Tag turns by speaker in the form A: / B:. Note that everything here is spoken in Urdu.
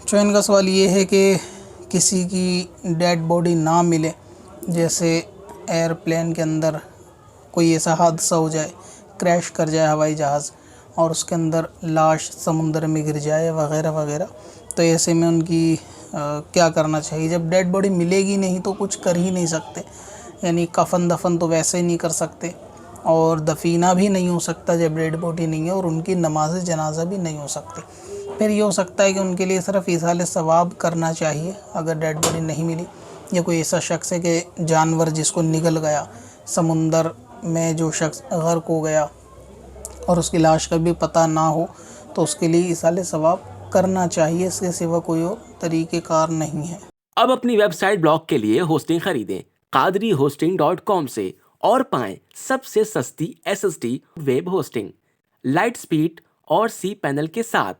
A: جو ان کا سوال یہ ہے کہ کسی کی ڈیڈ باڈی نہ ملے، جیسے ایئرپلین کے اندر کوئی ایسا حادثہ ہو جائے، کریش کر جائے ہوائی جہاز اور اس کے اندر لاش سمندر میں گر جائے وغیرہ وغیرہ، تو ایسے میں ان کی کیا کرنا چاہیے؟ جب ڈیڈ باڈی ملے گی نہیں تو کچھ کر ہی نہیں سکتے، یعنی کفن دفن تو ویسے ہی نہیں کر سکتے، اور دفینہ بھی نہیں ہو سکتا جب ڈیڈ باڈی نہیں ہے، اور ان کی نماز جنازہ بھی نہیں ہو سکتی۔ پھر یہ ہو سکتا ہے کہ ان کے لیے صرف ایصال ثواب کرنا چاہیے اگر ڈیڈ باڈی نہیں ملی، یا کوئی ایسا شخص ہے کہ جانور جس کو نگل گیا، سمندر میں جو شخص غرق ہو گیا اور اس کی لاش کا بھی پتہ نہ ہو، تو اس کے لیے ایصال ثواب کرنا چاہیے، اس کے سوا کوئی اور طریقہ کار نہیں ہے۔
B: اب اپنی ویب سائٹ بلاگ کے لیے ہوسٹنگ خریدیں قادری سے اور پائیں سب سے سستی SSD web hosting, light speed اور سی پینل کے ساتھ۔